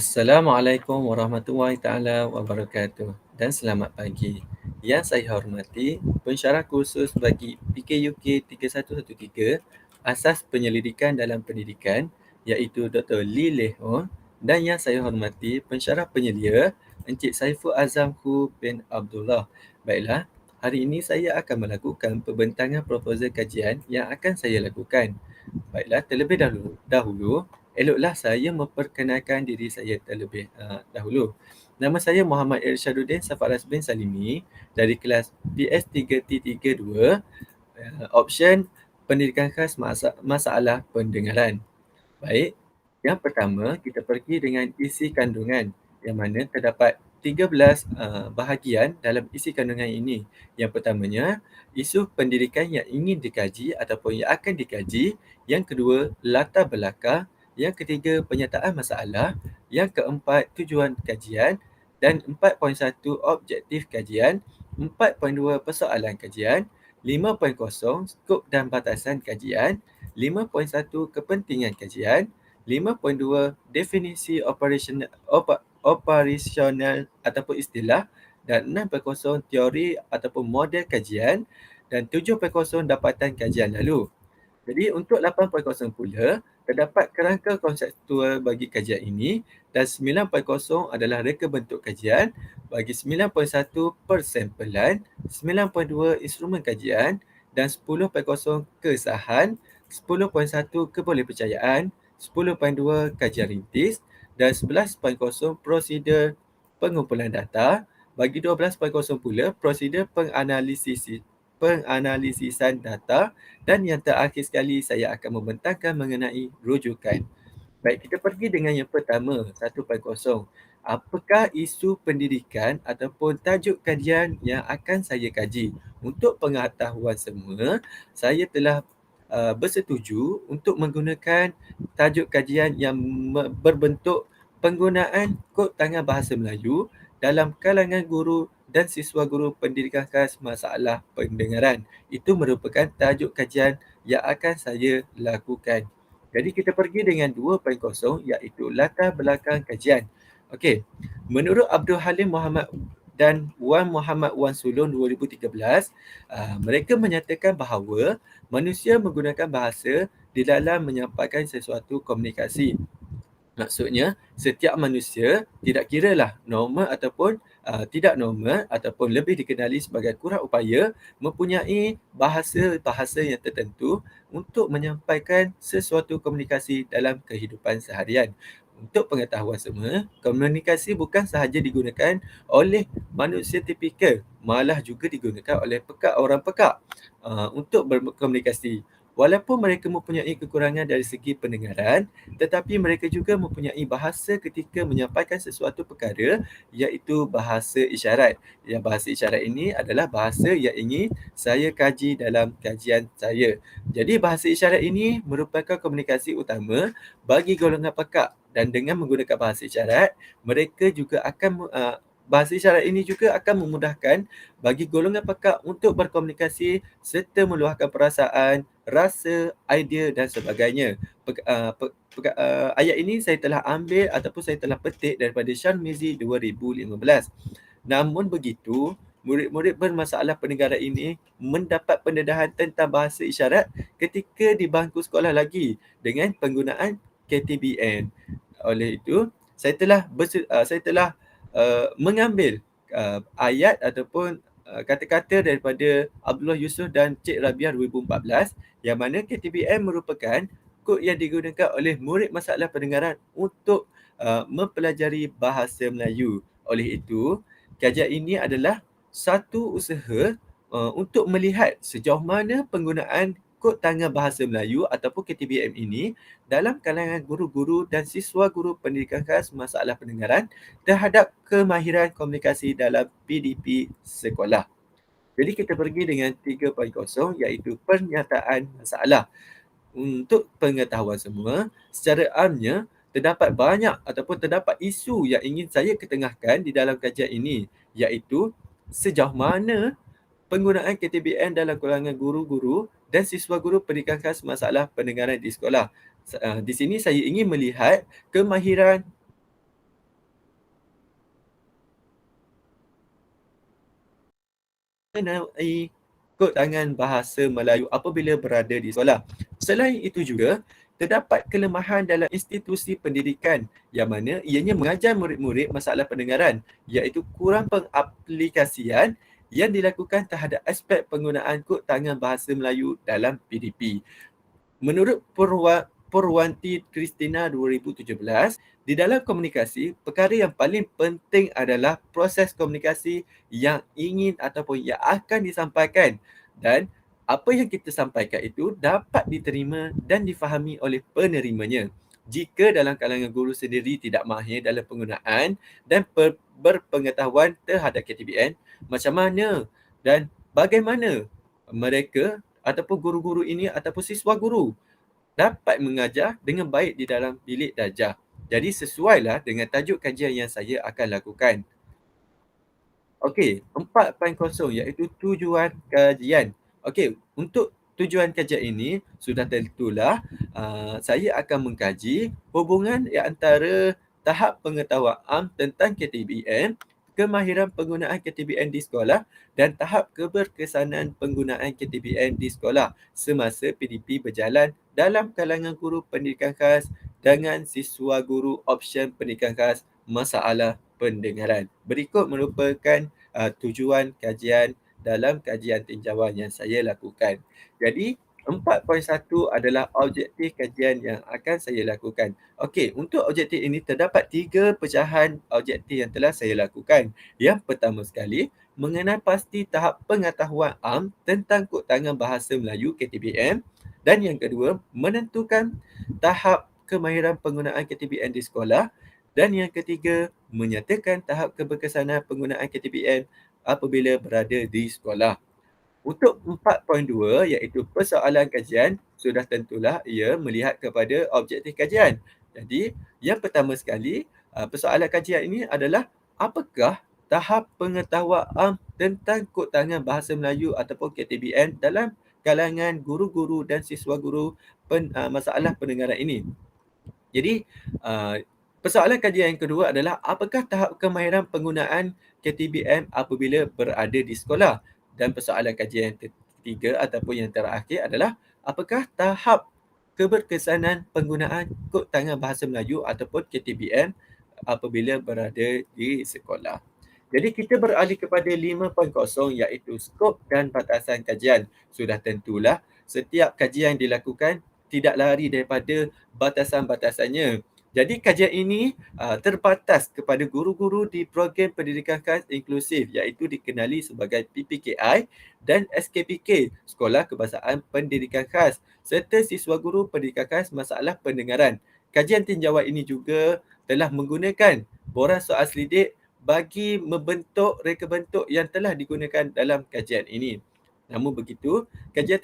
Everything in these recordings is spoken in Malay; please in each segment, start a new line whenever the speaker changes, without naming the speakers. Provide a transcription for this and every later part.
Assalamualaikum warahmatullahi taala wabarakatuh dan selamat pagi. Yang saya hormati pensyarah kursus bagi PKUK 3113 Asas Penyelidikan dalam Pendidikan iaitu Dr. Lee Leh Hon, dan yang saya hormati pensyarah penyelia Encik Saiful Azam Hu bin Abdullah. Baiklah, hari ini saya akan melakukan pembentangan proposal kajian yang akan saya lakukan. Baiklah, terlebih dahulu, eloklah saya memperkenalkan diri saya terlebih dahulu. Nama saya Muhammad Irshaduddin Safaraz bin Salimi dari kelas PS3T32, option Pendidikan Khas Masalah Pendengaran. Baik, yang pertama kita pergi dengan isi kandungan yang mana terdapat 13 bahagian dalam isi kandungan ini. Yang pertamanya, isu pendidikan yang ingin dikaji ataupun yang akan dikaji. Yang kedua, latar belakang. Yang ketiga, penyataan masalah. Yang keempat, tujuan kajian. Dan 4.1 objektif kajian. 4.2 persoalan kajian. 5.0 skop dan batasan kajian. 5.1 kepentingan kajian. 5.2 definisi operasional ataupun istilah, dan 6.0 teori ataupun model kajian, dan 7.0 dapatan kajian lalu. Jadi untuk 8.0 pula, terdapat kerangka konseptual bagi kajian ini, dan 9.0 adalah reka bentuk kajian, bagi 9.1 persampel,an 9.2 instrumen kajian, dan 10.0 kesahan, 10.1 kebolehpercayaan, 10.2 kajian rintis, dan 11.0 prosedur pengumpulan data, bagi 12.0 pula prosedur penganalisisan data, dan yang terakhir sekali saya akan membentangkan mengenai rujukan. Baik, kita pergi dengan yang pertama, 1.0. Apakah isu pendidikan ataupun tajuk kajian yang akan saya kaji? Untuk pengetahuan semua, saya telah bersetuju untuk menggunakan tajuk kajian yang berbentuk penggunaan kod tangan bahasa Melayu dalam kalangan guru dan siswa guru pendidikan khas masalah pendengaran. Itu merupakan tajuk kajian yang akan saya lakukan. Jadi kita pergi dengan 2.0 iaitu latar belakang kajian. Okey, menurut Abdul Halim Muhammad dan Wan Muhammad Wan Sulun 2013, mereka menyatakan bahawa manusia menggunakan bahasa di dalam menyampaikan sesuatu komunikasi. Maksudnya, setiap manusia, tidak kiralah normal ataupun tidak normal ataupun lebih dikenali sebagai kurang upaya, mempunyai bahasa-bahasa yang tertentu untuk menyampaikan sesuatu komunikasi dalam kehidupan seharian. Untuk pengetahuan semua, komunikasi bukan sahaja digunakan oleh manusia tipikal, malah juga digunakan oleh orang pekak untuk berkomunikasi. Walaupun mereka mempunyai kekurangan dari segi pendengaran, tetapi mereka juga mempunyai bahasa ketika menyampaikan sesuatu perkara, iaitu bahasa isyarat. Yang bahasa isyarat ini adalah bahasa yang ingin saya kaji dalam kajian saya. Jadi bahasa isyarat ini merupakan komunikasi utama bagi golongan pekak, dan dengan menggunakan bahasa isyarat, mereka juga akan bahasa isyarat ini juga akan memudahkan bagi golongan pekak untuk berkomunikasi serta meluahkan perasaan, rasa, idea dan sebagainya. Ayat ini saya telah ambil ataupun saya telah petik daripada Sean Mizi 2015. Namun begitu, murid-murid bermasalah pendengaran ini mendapat pendedahan tentang bahasa isyarat ketika di bangku sekolah lagi dengan penggunaan KTBN. Oleh itu, saya telah mengambil ayat ataupun kata-kata daripada Abdullah Yusuf dan Cik Rabiah 2014, yang mana KTBM merupakan kod yang digunakan oleh murid masalah pendengaran untuk mempelajari bahasa Melayu. Oleh itu, kajian ini adalah satu usaha untuk melihat sejauh mana penggunaan kod tangan bahasa Melayu ataupun KTBM ini dalam kalangan guru-guru dan siswa guru pendidikan khas masalah pendengaran terhadap kemahiran komunikasi dalam PDP sekolah. Jadi kita pergi dengan 3.0 iaitu pernyataan masalah. Untuk pengetahuan semua, secara amnya terdapat banyak ataupun terdapat isu yang ingin saya ketengahkan di dalam kajian ini, iaitu sejauh mana penggunaan KTBN dalam kalangan guru-guru dan siswa guru pendidikan khas masalah pendengaran di sekolah. Di sini saya ingin melihat kemahiran mengenai kod tangan bahasa Melayu apabila berada di sekolah. Selain itu juga, terdapat kelemahan dalam institusi pendidikan yang mana ianya mengajar murid-murid masalah pendengaran, iaitu kurang pengaplikasian yang dilakukan terhadap aspek penggunaan kod tangan bahasa Melayu dalam PDP. Menurut Purwanti Christina 2017, di dalam komunikasi, perkara yang paling penting adalah proses komunikasi yang ingin ataupun yang akan disampaikan, dan apa yang kita sampaikan itu dapat diterima dan difahami oleh penerimanya. Jika dalam kalangan guru sendiri tidak mahir dalam penggunaan dan berpengetahuan terhadap KTBN, macam mana dan bagaimana mereka ataupun guru-guru ini ataupun siswa guru dapat mengajar dengan baik di dalam bilik darjah. Jadi sesuailah dengan tajuk kajian yang saya akan lakukan. Okey, 4.0 iaitu tujuan kajian. Okey, untuk tujuan kajian ini sudah tentulah saya akan mengkaji hubungan di antara tahap pengetahuan tentang KTBN, kemahiran penggunaan KTBN di sekolah dan tahap keberkesanan penggunaan KTBN di sekolah semasa PDP berjalan dalam kalangan guru pendidikan khas dengan siswa guru option pendidikan khas masalah pendengaran. Berikut merupakan tujuan kajian dalam kajian tinjauan yang saya lakukan. Jadi 4.1 adalah objektif kajian yang akan saya lakukan. Okey, untuk objektif ini terdapat 3 pecahan objektif yang telah saya lakukan. Yang pertama sekali, mengenal pasti tahap pengetahuan am tentang kod tangan bahasa Melayu KTBM, dan yang kedua, menentukan tahap kemahiran penggunaan KTBM di sekolah, dan yang ketiga, menyatakan tahap keberkesanan penggunaan KTBM apabila berada di sekolah. Untuk 4.2 iaitu persoalan kajian, sudah tentulah ia melihat kepada objektif kajian. Jadi, yang pertama sekali, persoalan kajian ini adalah apakah tahap pengetahuan am tentang kod tangan bahasa Melayu ataupun KTBM dalam kalangan guru-guru dan siswa guru masalah pendengaran ini. Jadi, persoalan kajian yang kedua adalah apakah tahap kemahiran penggunaan KTBM apabila berada di sekolah? Dan persoalan kajian yang ketiga ataupun yang terakhir adalah apakah tahap keberkesanan penggunaan kod tangan bahasa Melayu ataupun KTBM apabila berada di sekolah. Jadi kita beralih kepada 5.0 iaitu skop dan batasan kajian. Sudah tentulah setiap kajian yang dilakukan tidak lari daripada batasan-batasannya. Jadi kajian ini terbatas kepada guru-guru di program pendidikan khas inklusif iaitu dikenali sebagai PPKI dan SKPK, Sekolah Kebangsaan Pendidikan Khas, serta siswa guru pendidikan khas masalah pendengaran. Kajian tinjauan ini juga telah menggunakan borang soal selidik bagi membentuk reka bentuk yang telah digunakan dalam kajian ini. Namun begitu, kajian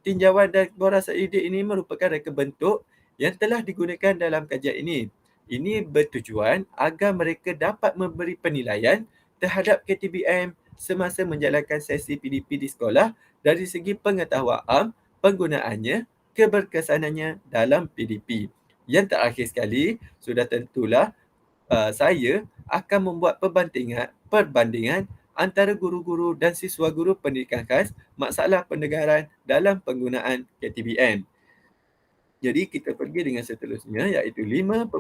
tinjauan dan borang soal selidik ini merupakan reka bentuk yang telah digunakan dalam kajian ini. Ini bertujuan agar mereka dapat memberi penilaian terhadap KTBM semasa menjalankan sesi PDP di sekolah dari segi pengetahuan am, penggunaannya, keberkesanannya dalam PDP. Yang terakhir sekali, sudah tentulah saya akan membuat perbandingan antara guru-guru dan siswa guru pendidikan khas masalah pendengaran dalam penggunaan KTBM. Jadi kita pergi dengan seterusnya iaitu 5.1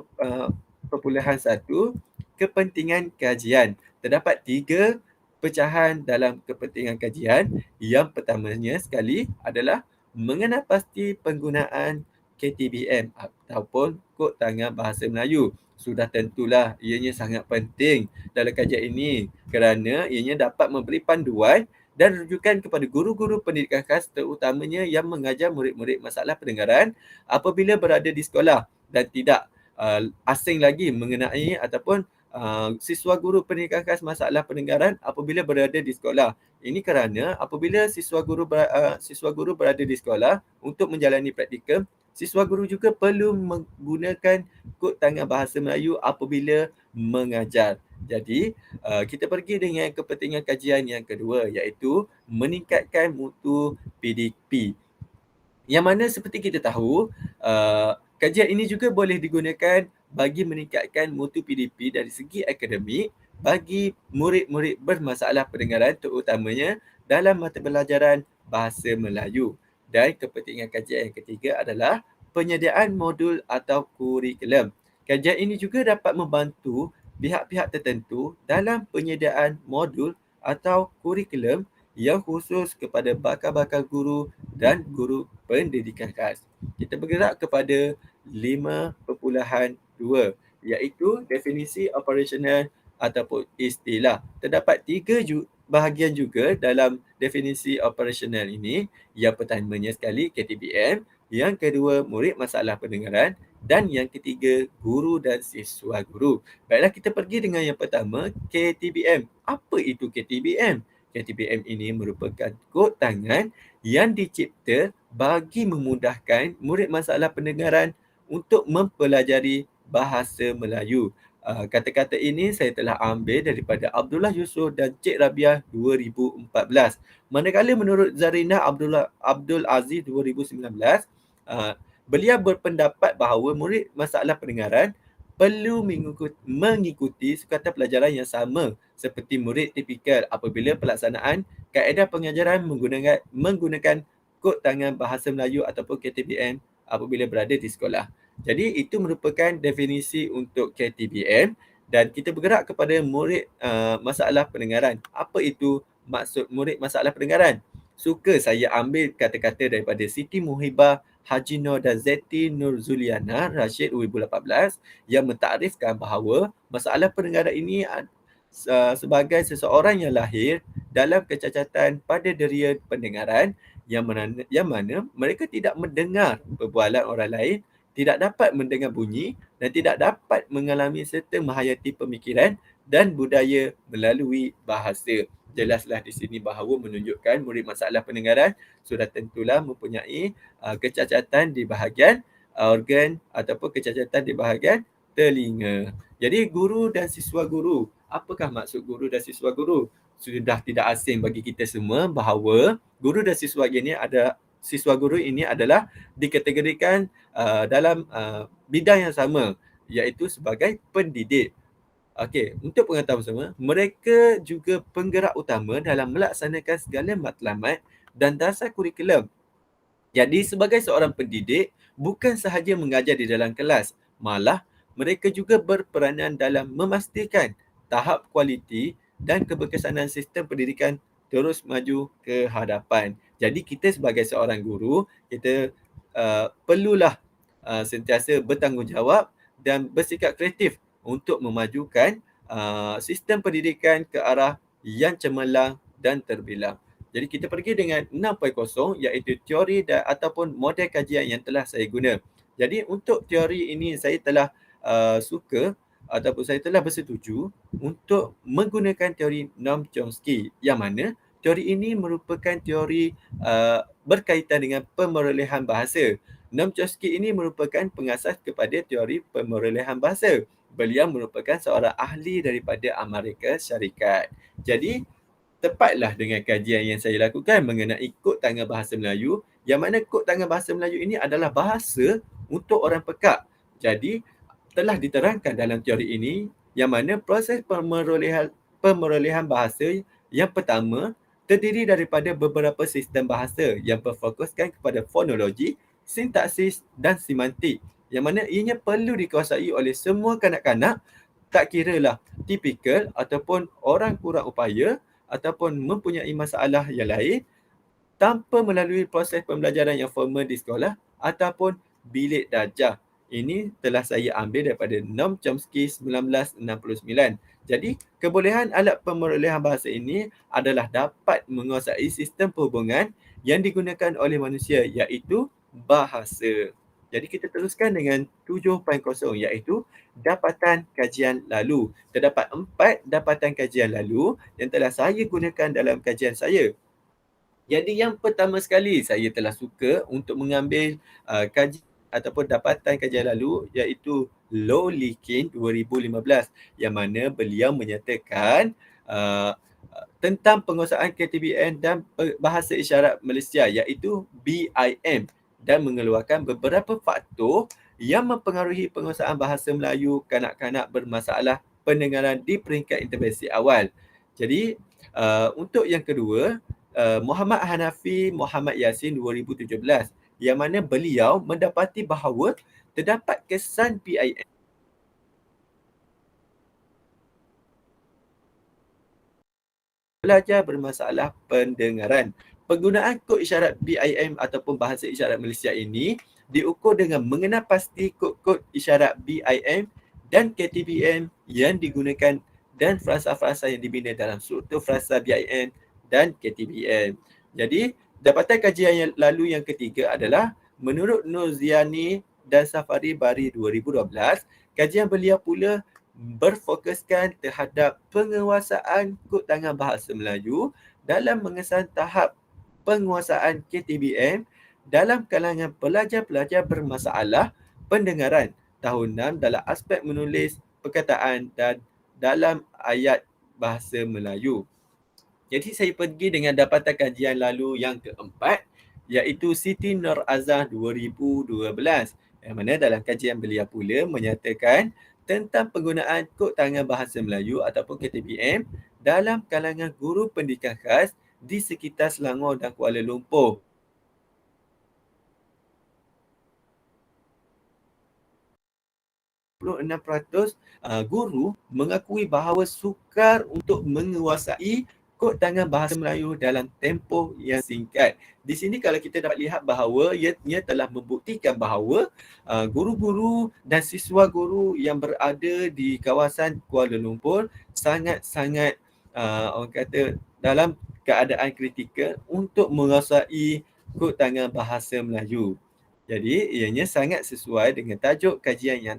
kepentingan kajian. Terdapat 3 pecahan dalam kepentingan kajian. Yang pertamanya sekali adalah mengenal pasti penggunaan KTBM ataupun kod tangan bahasa Melayu. Sudah tentulah ianya sangat penting dalam kajian ini kerana ianya dapat memberi panduan dan rujukan kepada guru-guru pendidikan khas terutamanya yang mengajar murid-murid masalah pendengaran apabila berada di sekolah dan tidak asing lagi mengenai ataupun siswa guru pendidikan khas masalah pendengaran apabila berada di sekolah. Ini kerana apabila siswa guru berada di sekolah untuk menjalani praktikum, siswa guru juga perlu menggunakan kod tangan bahasa Melayu apabila mengajar. Jadi, kita pergi dengan kepentingan kajian yang kedua iaitu meningkatkan mutu PDP. Yang mana seperti kita tahu, kajian ini juga boleh digunakan bagi meningkatkan mutu PDP dari segi akademik bagi murid-murid bermasalah pendengaran terutamanya dalam mata pelajaran Bahasa Melayu. Dan kepentingan kajian yang ketiga adalah penyediaan modul atau kurikulum. Kajian ini juga dapat membantu pihak-pihak tertentu dalam penyediaan modul atau kurikulum yang khusus kepada bakal-bakal guru dan guru pendidikan khas. Kita bergerak kepada 5.2 iaitu definisi operasional ataupun istilah. Terdapat tiga bahagian juga dalam definisi operasional ini. Yang pertamanya sekali KTBM, yang kedua murid masalah pendengaran dan yang ketiga guru dan siswa guru. Baiklah, kita pergi dengan yang pertama, KTBM. Apa itu KTBM? KTBM ini merupakan kod tangan yang dicipta bagi memudahkan murid masalah pendengaran untuk mempelajari bahasa Melayu. Kata-kata ini saya telah ambil daripada Abdullah Yusof dan Cik Rabiah 2014. Manakala menurut Zarina Abdul Aziz 2019, beliau berpendapat bahawa murid masalah pendengaran perlu mengikuti sukatan pelajaran yang sama seperti murid tipikal apabila pelaksanaan kaedah pengajaran menggunakan kod tangan bahasa Melayu ataupun KTBM apabila berada di sekolah. Jadi itu merupakan definisi untuk KTBM dan kita bergerak kepada murid masalah pendengaran. Apa itu maksud murid masalah pendengaran? Suka saya ambil kata-kata daripada Siti Muhibah Haji Nur dan Zeti Nur Zuliana Rashid 2018 yang mentakrifkan bahawa masalah pendengaran ini sebagai seseorang yang lahir dalam kecacatan pada deria pendengaran yang mana mereka tidak mendengar perbualan orang lain, tidak dapat mendengar bunyi dan tidak dapat mengalami serta menghayati pemikiran dan budaya melalui bahasa. Jelaslah di sini bahawa menunjukkan murid masalah pendengaran sudah tentulah mempunyai kecacatan di bahagian organ ataupun kecacatan di bahagian telinga. Jadi guru dan siswa guru. Apakah maksud guru dan siswa guru? Sudah tidak asing bagi kita semua bahawa guru dan siswa guru ini adalah dikategorikan dalam bidang yang sama iaitu sebagai pendidik. Okey, untuk pengetahuan bersama, mereka juga penggerak utama dalam melaksanakan segala matlamat dan dasar kurikulum. Jadi sebagai seorang pendidik, bukan sahaja mengajar di dalam kelas, malah mereka juga berperanan dalam memastikan tahap kualiti dan keberkesanan sistem pendidikan terus maju ke hadapan. Jadi kita sebagai seorang guru, kita perlulah sentiasa bertanggungjawab dan bersikap kreatif untuk memajukan sistem pendidikan ke arah yang cemerlang dan terbilang. Jadi kita pergi dengan 6.0 iaitu teori ataupun model kajian yang telah saya guna. Jadi untuk teori ini saya telah suka ataupun saya telah bersetuju untuk menggunakan teori Noam Chomsky yang mana teori ini merupakan teori berkaitan dengan pemerolehan bahasa. Noam Chomsky ini merupakan pengasas kepada teori pemerolehan bahasa. Beliau merupakan seorang ahli daripada Amerika Syarikat. Jadi tepatlah dengan kajian yang saya lakukan mengenai kod tangan bahasa Melayu yang mana kod tangan bahasa Melayu ini adalah bahasa untuk orang pekak. Jadi telah diterangkan dalam teori ini yang mana proses pemerolehan bahasa yang pertama terdiri daripada beberapa sistem bahasa yang berfokuskan kepada fonologi, sintaksis dan semantik yang mana ianya perlu dikuasai oleh semua kanak-kanak tak kiralah tipikal ataupun orang kurang upaya ataupun mempunyai masalah yang lain tanpa melalui proses pembelajaran yang formal di sekolah ataupun bilik darjah. Ini telah saya ambil daripada Noam Chomsky 1969. Jadi, kebolehan alat pemerolehan bahasa ini adalah dapat menguasai sistem perhubungan yang digunakan oleh manusia iaitu bahasa. Jadi kita teruskan dengan 7.0 iaitu dapatan kajian lalu. Terdapat 4 dapatan kajian lalu yang telah saya gunakan dalam kajian saya. Jadi yang pertama sekali saya telah suka untuk mengambil kajian ataupun dapatan kajian lalu iaitu Low Likin 2015 yang mana beliau menyatakan tentang penguasaan KTBM dan Bahasa Isyarat Malaysia iaitu BIM dan mengeluarkan beberapa faktor yang mempengaruhi penguasaan bahasa Melayu kanak-kanak bermasalah pendengaran di peringkat intervensi awal. Jadi untuk yang kedua, Muhammad Hanafi Muhammad Yasin 2017, yang mana beliau mendapati bahawa terdapat kesan PIM belajar bermasalah pendengaran. Penggunaan kod isyarat BIM ataupun bahasa isyarat Malaysia ini diukur dengan mengenal pasti kod-kod isyarat BIM dan KTBM yang digunakan dan frasa-frasa yang dibina dalam struktur frasa BIM dan KTBM. Jadi, dapatan kajian yang lalu yang ketiga adalah menurut Nurziani dan Safari Bari 2012, kajian beliau pula berfokuskan terhadap penguasaan kod tangan bahasa Melayu dalam mengesan tahap penguasaan KTBM dalam kalangan pelajar-pelajar bermasalah pendengaran tahun 6 dalam aspek menulis, perkataan dan dalam ayat bahasa Melayu. Jadi saya pergi dengan dapatan kajian lalu yang keempat, iaitu Siti Nur Azah 2012, yang mana dalam kajian beliau pula menyatakan tentang penggunaan kod tangan bahasa Melayu ataupun KTBM dalam kalangan guru pendidikan khas di sekitar Selangor dan Kuala Lumpur. 66% guru mengakui bahawa sukar untuk menguasai kod tangan bahasa Melayu dalam tempoh yang singkat. Di sini kalau kita dapat lihat bahawa ia telah membuktikan bahawa guru-guru dan siswa guru yang berada di kawasan Kuala Lumpur sangat-sangat orang kata dalam keadaan kritikal untuk menguasai kod tangan bahasa Melayu. Jadi ianya sangat sesuai dengan tajuk kajian yang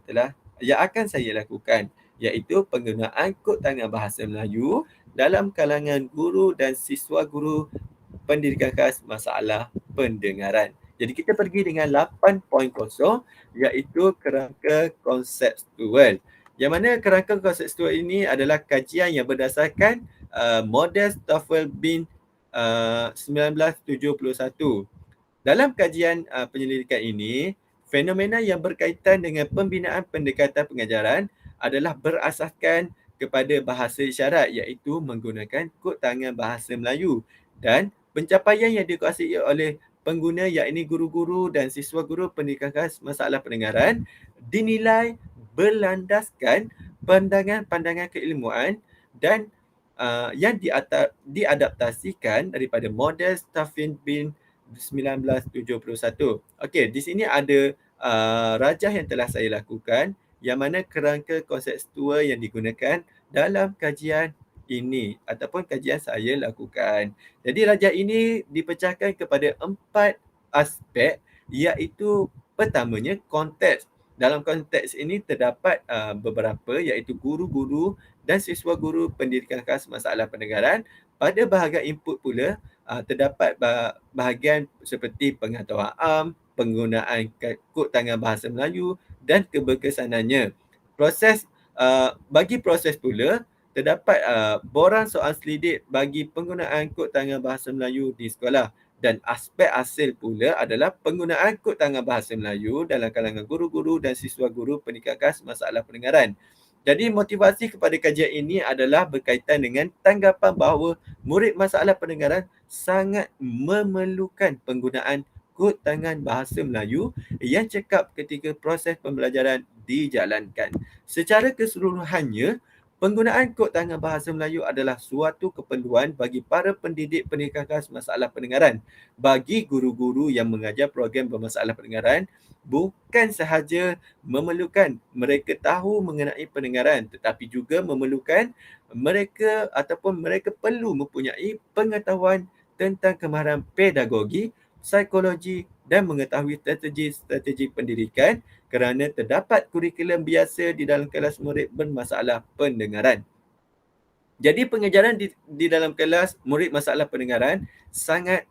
akan saya lakukan, iaitu penggunaan kod tangan bahasa Melayu dalam kalangan guru dan siswa guru pendidikan khas masalah pendengaran. Jadi kita pergi dengan 8.0, iaitu kerangka konseptual. Yang mana kerangka konseptual ini adalah kajian yang berdasarkan model Stoffel-Bin 1971. Dalam kajian penyelidikan ini, fenomena yang berkaitan dengan pembinaan pendekatan pengajaran adalah berasaskan kepada bahasa isyarat, iaitu menggunakan kod tangan bahasa Melayu, dan pencapaian yang dikuasai oleh pengguna, iaitu guru-guru dan siswa guru pendidikan khas masalah pendengaran, dinilai berlandaskan pandangan-pandangan keilmuan dan yang diadaptasikan daripada model Stoffel-Bin 1971. Okey, di sini ada rajah yang telah saya lakukan, yang mana kerangka konseptual yang digunakan dalam kajian ini ataupun kajian saya lakukan. Jadi rajah ini dipecahkan kepada 4 aspek, iaitu pertamanya konteks. Dalam konteks ini terdapat beberapa, iaitu guru-guru dan siswa guru pendidikan khas masalah pendengaran. Pada bahagian input pula terdapat bahagian seperti pengetahuan am, penggunaan kod tangan bahasa Melayu dan keberkesanannya. Bagi proses pula terdapat borang soal selidik bagi penggunaan kod tangan bahasa Melayu di sekolah, dan aspek hasil pula adalah penggunaan kod tangan bahasa Melayu dalam kalangan guru-guru dan siswa guru pendidikan khas masalah pendengaran. Jadi motivasi kepada kajian ini adalah berkaitan dengan tanggapan bahawa murid masalah pendengaran sangat memerlukan penggunaan kod tangan bahasa Melayu yang cekap ketika proses pembelajaran dijalankan. Secara keseluruhannya, penggunaan kod tangan bahasa Melayu adalah suatu keperluan bagi para pendidik pendidikan khas masalah pendengaran. Bagi guru-guru yang mengajar program bermasalah pendengaran, bukan sahaja memerlukan mereka tahu mengenai pendengaran, tetapi juga memerlukan mereka perlu mempunyai pengetahuan tentang kemahiran pedagogi, psikologi dan mengetahui strategi pendidikan, kerana terdapat kurikulum biasa di dalam kelas murid bermasalah pendengaran. Jadi pengajaran di dalam kelas murid masalah pendengaran sangat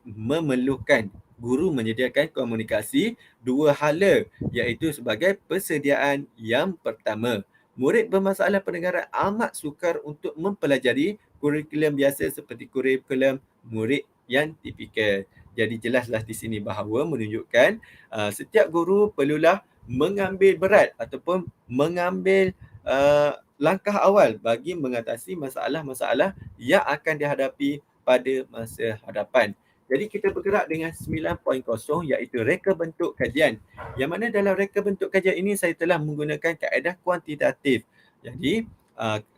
memerlukan guru menyediakan komunikasi dua hala, iaitu sebagai persediaan yang pertama. Murid bermasalah pendengaran amat sukar untuk mempelajari kurikulum biasa seperti kurikulum murid yang tipikal. Jadi jelaslah di sini bahawa menunjukkan setiap guru perlulah mengambil berat ataupun mengambil langkah awal bagi mengatasi masalah-masalah yang akan dihadapi pada masa hadapan. Jadi kita bergerak dengan 9.0 iaitu reka bentuk kajian. Yang mana dalam reka bentuk kajian ini saya telah menggunakan kaedah kuantitatif. Jadi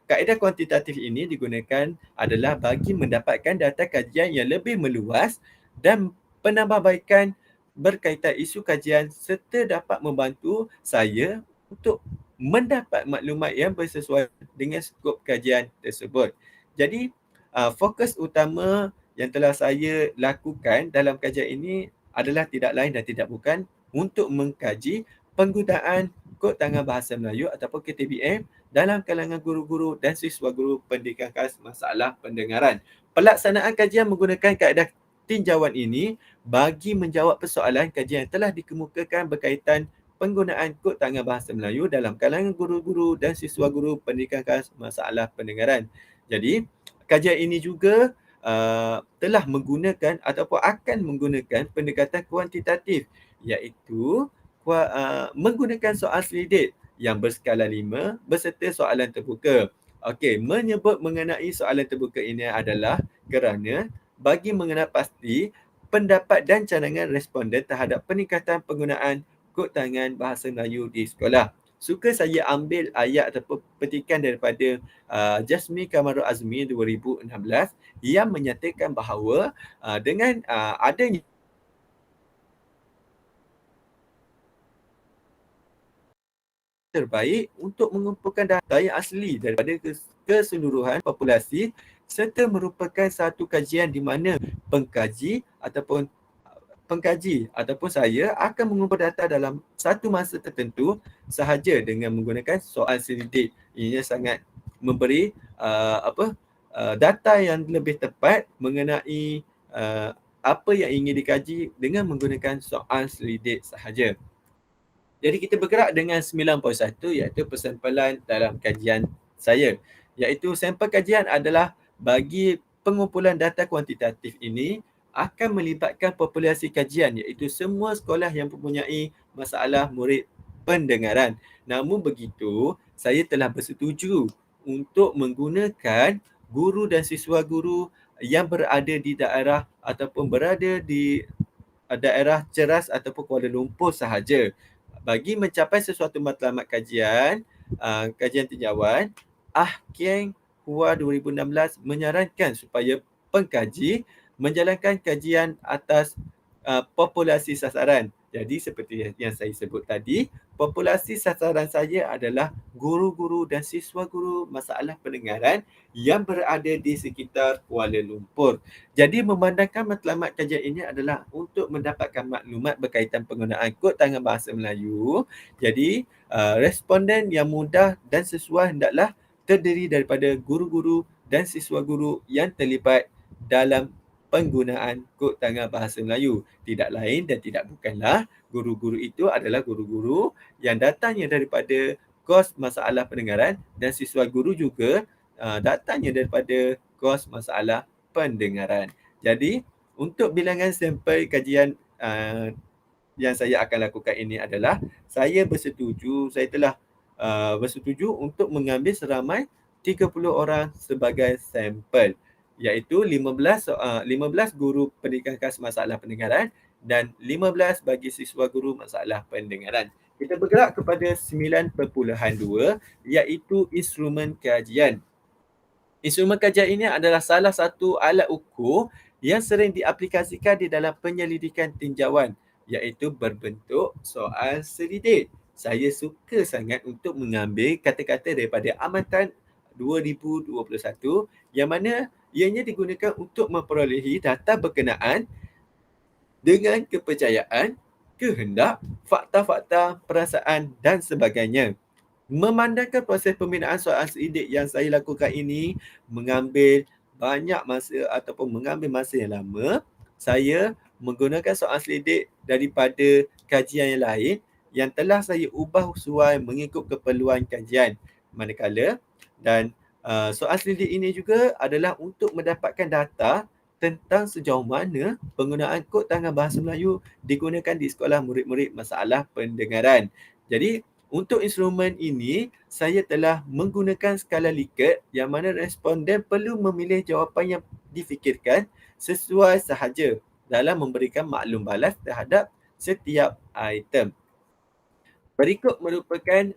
kaedah kuantitatif ini digunakan adalah bagi mendapatkan data kajian yang lebih meluas dan penambahbaikan berkaitan isu kajian serta dapat membantu saya untuk mendapat maklumat yang bersesuaian dengan skop kajian tersebut. Jadi fokus utama yang telah saya lakukan dalam kajian ini adalah tidak lain dan tidak bukan untuk mengkaji penggunaan kod tangan bahasa Melayu ataupun KTBM dalam kalangan guru-guru dan siswa guru pendidikan khas masalah pendengaran. Pelaksanaan kajian menggunakan kaedah tinjauan ini bagi menjawab persoalan kajian yang telah dikemukakan berkaitan penggunaan kod tangan bahasa Melayu dalam kalangan guru-guru dan siswa guru pendidikan khas masalah pendengaran. Jadi, kajian ini juga telah menggunakan ataupun akan menggunakan pendekatan kuantitatif iaitu menggunakan soal selidik yang berskala 5 berserta soalan terbuka. Okey, menyebut mengenai soalan terbuka ini adalah kerana bagi mengenal pasti pendapat dan cadangan responden terhadap peningkatan penggunaan kod tangan bahasa Melayu di sekolah. Suka saya ambil ayat ataupun petikan daripada Jasmine Kamarul Azmi 2016 yang menyatakan bahawa dengan adanya terbaik untuk mengumpulkan data yang asli daripada keseluruhan populasi serta merupakan satu kajian di mana pengkaji ataupun saya akan mengumpul data dalam satu masa tertentu sahaja dengan menggunakan soal selidik. Ianya sangat memberi data yang lebih tepat mengenai apa yang ingin dikaji dengan menggunakan soal selidik sahaja. Jadi kita bergerak dengan 9.1 iaitu persampalan dalam kajian saya. Iaitu sampel kajian adalah bagi pengumpulan data kuantitatif ini akan melibatkan populasi kajian iaitu semua sekolah yang mempunyai masalah murid pendengaran. Namun begitu, saya telah bersetuju untuk menggunakan guru dan siswa guru yang berada di daerah ataupun berada di daerah Ceras ataupun Kuala Lumpur sahaja. Bagi mencapai sesuatu matlamat kajian, kajian tinjauan, Keng Hua 2016 menyarankan supaya pengkaji menjalankan kajian atas populasi sasaran. Jadi seperti yang saya sebut tadi, populasi sasaran saya adalah guru-guru dan siswa guru masalah pendengaran yang berada di sekitar Kuala Lumpur. Jadi memandangkan matlamat kajian ini adalah untuk mendapatkan maklumat berkaitan penggunaan kod tangan bahasa Melayu. Jadi responden yang mudah dan sesuai hendaklah terdiri daripada guru-guru dan siswa guru yang terlibat dalam penggunaan kod tangan bahasa Melayu. Tidak lain dan tidak bukanlah guru-guru itu adalah guru-guru yang datangnya daripada kos masalah pendengaran dan siswa guru juga datangnya daripada kos masalah pendengaran. Jadi, untuk bilangan sampel kajian yang saya akan lakukan ini adalah saya telah bersetuju untuk mengambil seramai 30 orang sebagai sampel iaitu 15 guru pendidikan khas masalah pendengaran dan 15 bagi siswa guru masalah pendengaran. Kita bergerak kepada 9.2 iaitu instrumen kajian. Instrumen kajian ini adalah salah satu alat ukur yang sering diaplikasikan di dalam penyelidikan tinjauan iaitu berbentuk soal selidik. Saya suka sangat untuk mengambil kata-kata daripada Amatan 2021 yang mana ianya digunakan untuk memperolehi data berkenaan dengan kepercayaan, kehendak, fakta-fakta, perasaan dan sebagainya. Memandangkan proses pembinaan soal selidik yang saya lakukan ini mengambil banyak masa ataupun mengambil masa yang lama, saya menggunakan soal selidik daripada kajian yang lain yang telah saya ubah sesuai mengikut keperluan kajian. Manakala dan soal selidik ini juga adalah untuk mendapatkan data tentang sejauh mana penggunaan kod tangan bahasa Melayu digunakan di sekolah murid-murid masalah pendengaran. Jadi, untuk instrumen ini, saya telah menggunakan skala Likert yang mana responden perlu memilih jawapan yang difikirkan sesuai sahaja dalam memberikan maklum balas terhadap setiap item. Berikut merupakan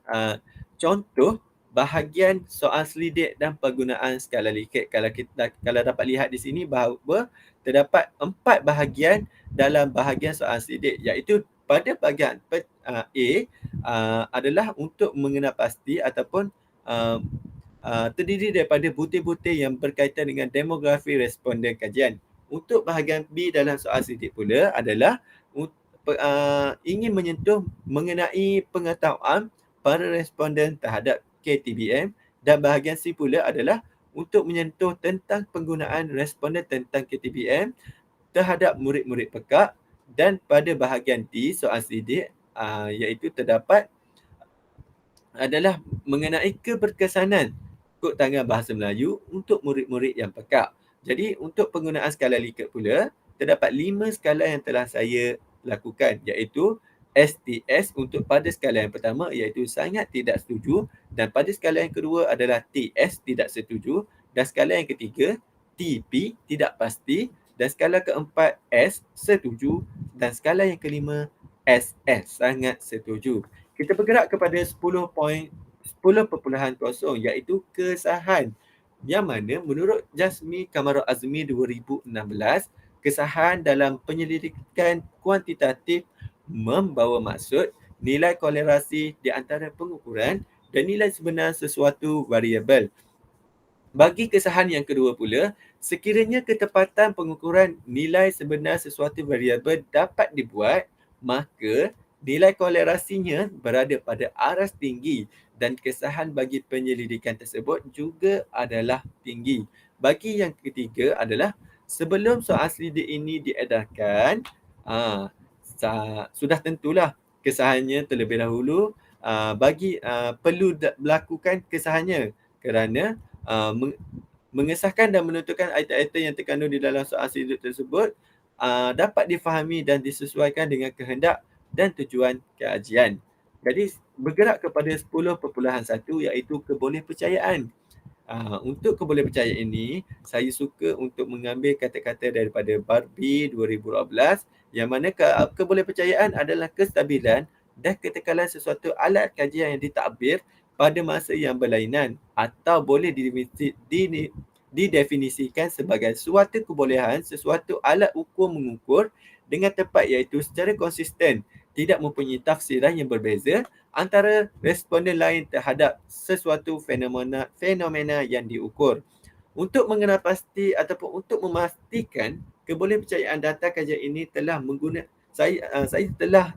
contoh bahagian soal selidik dan penggunaan skala Likert. Kalau dapat lihat di sini bahawa terdapat 4 bahagian dalam bahagian soal selidik, iaitu pada bahagian A adalah untuk mengenal pasti ataupun terdiri daripada butir-butir yang berkaitan dengan demografi responden kajian. Untuk bahagian B dalam soal selidik pula adalah ingin menyentuh mengenai pengetahuan para responden terhadap KTBM, dan bahagian C pula adalah untuk menyentuh tentang penggunaan responden tentang KTBM terhadap murid-murid pekak. Dan pada bahagian D soal selidik iaitu terdapat adalah mengenai keberkesanan kod tangan bahasa Melayu untuk murid-murid yang pekak. Jadi untuk penggunaan skala Likert pula, terdapat 5 skala yang telah saya lakukan, iaitu STS untuk pada skala yang pertama iaitu sangat tidak setuju, dan pada skala yang kedua adalah TS tidak setuju, dan skala yang ketiga TP tidak pasti, dan skala keempat S setuju, dan skala yang kelima SS sangat setuju. Kita bergerak kepada 10.0 iaitu kesahan, yang mana menurut Jasmi Kamarul Azmi 2016, kesahan dalam penyelidikan kuantitatif membawa maksud nilai kolerasi di antara pengukuran dan nilai sebenar sesuatu variabel. Bagi kesahan yang kedua pula, sekiranya ketepatan pengukuran nilai sebenar sesuatu variabel dapat dibuat, maka nilai kolerasinya berada pada aras tinggi dan kesahan bagi penyelidikan tersebut juga adalah tinggi. Bagi yang ketiga adalah sebelum soal selidik ini diedarkan, sudah tentulah kesahannya terlebih dahulu perlu melakukan kesahannya kerana mengesahkan dan menentukan item-item yang terkandung di dalam soal selidik tersebut dapat difahami dan disesuaikan dengan kehendak dan tujuan kajian. Jadi bergerak kepada 10.1 iaitu kebolehpercayaan. Untuk kebolehpercayaan ini, saya suka untuk mengambil kata-kata daripada Barbie 2012, yang mana kebolehpercayaan adalah kestabilan dan ketekalan sesuatu alat kajian yang ditakbir pada masa yang berlainan, atau boleh didefinisikan sebagai suatu kebolehan sesuatu alat ukur mengukur dengan tepat, iaitu secara konsisten tidak mempunyai tafsiran yang berbeza antara responden lain terhadap sesuatu fenomena yang diukur. Untuk mengenal pasti ataupun untuk memastikan kebolehpercayaan data kajian ini telah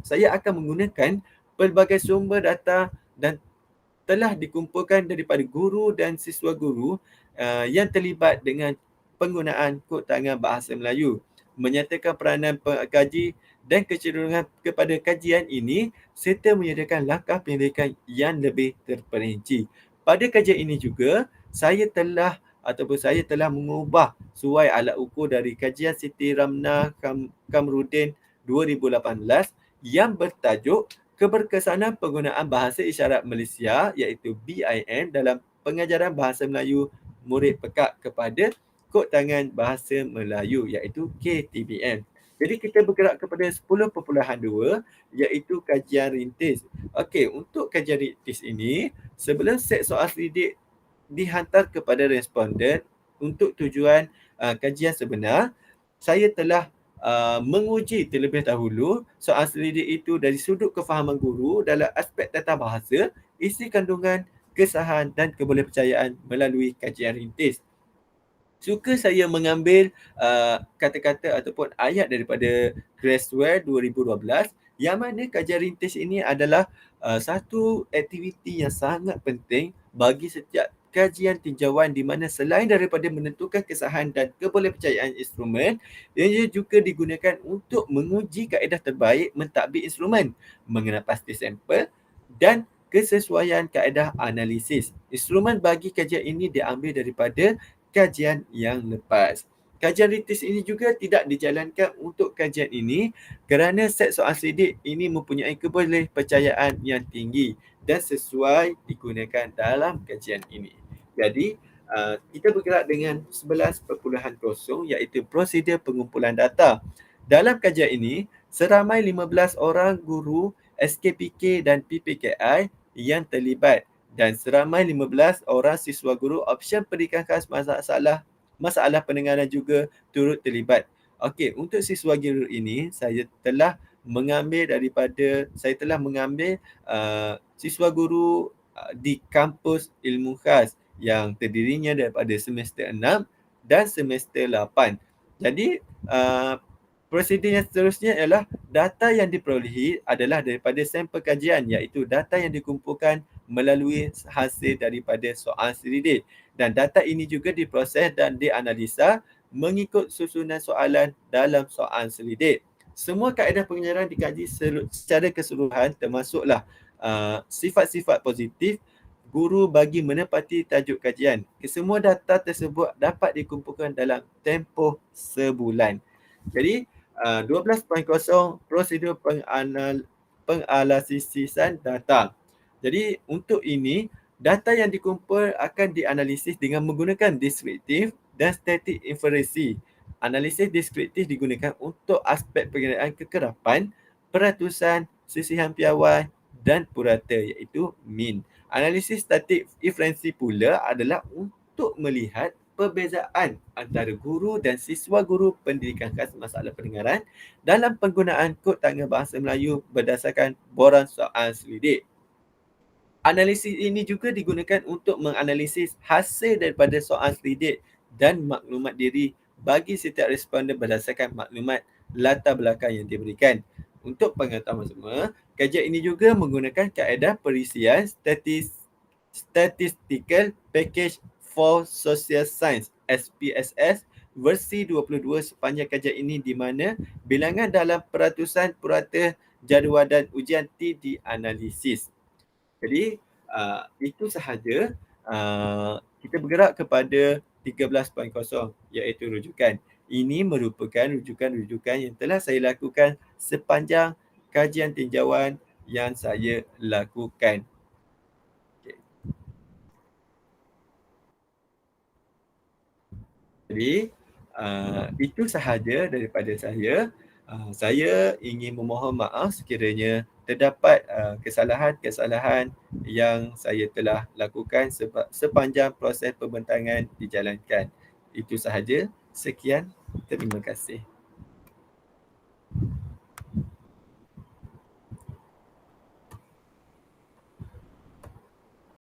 saya akan menggunakan pelbagai sumber data dan telah dikumpulkan daripada guru dan siswa guru yang terlibat dengan penggunaan kod tangan bahasa Melayu, menyatakan peranan pengkaji dan kecenderungan kepada kajian ini serta menyediakan langkah penyelidikan yang lebih terperinci. Pada kajian ini juga, saya telah mengubah suai alat ukur dari kajian Siti Ramnah Kamrudin 2018 yang bertajuk Keberkesanan Penggunaan Bahasa Isyarat Malaysia, iaitu BIM, dalam pengajaran bahasa Melayu murid pekak kepada kod tangan bahasa Melayu, iaitu KTBM. Jadi kita bergerak kepada 10.2 iaitu kajian rintis. Okey, untuk kajian rintis ini, sebelum set soal selidik dihantar kepada responden untuk tujuan kajian sebenar, saya telah menguji terlebih dahulu soal selidik itu dari sudut kefahaman guru dalam aspek tata bahasa, isi kandungan, kesahan dan kebolehpercayaan melalui kajian rintis. Suka saya mengambil kata-kata ataupun ayat daripada Creswell 2012, yang mana kajian rintis ini adalah satu aktiviti yang sangat penting bagi setiap kajian tinjauan, di mana selain daripada menentukan kesahan dan kebolehpercayaan instrumen, ia juga digunakan untuk menguji kaedah terbaik mentadbir instrumen, mengenal pasti sampel dan kesesuaian kaedah analisis. Instrumen bagi kajian ini diambil daripada kajian yang lepas. Kajian rintis ini juga tidak dijalankan untuk kajian ini kerana set soal selidik ini mempunyai kebolehpercayaan yang tinggi dan sesuai digunakan dalam kajian ini. Jadi, kita bergerak dengan 11.0 iaitu prosedur pengumpulan data. Dalam kajian ini, seramai 15 orang guru SKPK dan PPKI yang terlibat dan seramai 15 orang siswa guru option pendidikan khas masalah pendengaran juga turut terlibat. Okey, untuk siswa guru ini saya telah mengambil siswa guru di kampus ilmu khas yang terdirinya daripada semester 6 dan semester 8. Jadi prosedur yang seterusnya ialah data yang diperolehi adalah daripada sampel kajian, iaitu data yang dikumpulkan melalui hasil daripada soal selidik, dan data ini juga diproses dan dianalisa mengikut susunan soalan dalam soal selidik. Semua kaedah pengejaran dikaji secara keseluruhan, termasuklah sifat-sifat positif guru bagi menepati tajuk kajian. Kesemua data tersebut dapat dikumpulkan dalam tempoh sebulan. Jadi 12.0 prosedur penganalisisan data. Jadi untuk ini, data yang dikumpul akan dianalisis dengan menggunakan deskriptif dan statik inferensi. Analisis deskriptif digunakan untuk aspek pengenaan kekerapan, peratusan, sisihan piawai dan purata, iaitu mean. Analisis statik inferensi pula adalah untuk melihat perbezaan antara guru dan siswa guru pendidikan khas masalah pendengaran dalam penggunaan kod tangga bahasa Melayu berdasarkan borang soal selidik. Analisis ini juga digunakan untuk menganalisis hasil daripada soal selidik dan maklumat diri bagi setiap responden berdasarkan maklumat latar belakang yang diberikan. Untuk pengetahuan semua, kajian ini juga menggunakan kaedah perisian Statistical Package for Social Science SPSS versi 22 sepanjang kajian ini, di mana bilangan dalam peratusan purata jadual dan ujian dianalisis. Jadi itu sahaja. Kita bergerak kepada 13.0 iaitu rujukan. Ini merupakan rujukan-rujukan yang telah saya lakukan sepanjang kajian tinjauan yang saya lakukan. Jadi itu sahaja daripada saya. Saya ingin memohon maaf sekiranya terdapat kesalahan-kesalahan yang saya telah lakukan sepanjang proses pembentangan dijalankan. Itu sahaja. Sekian. Terima kasih.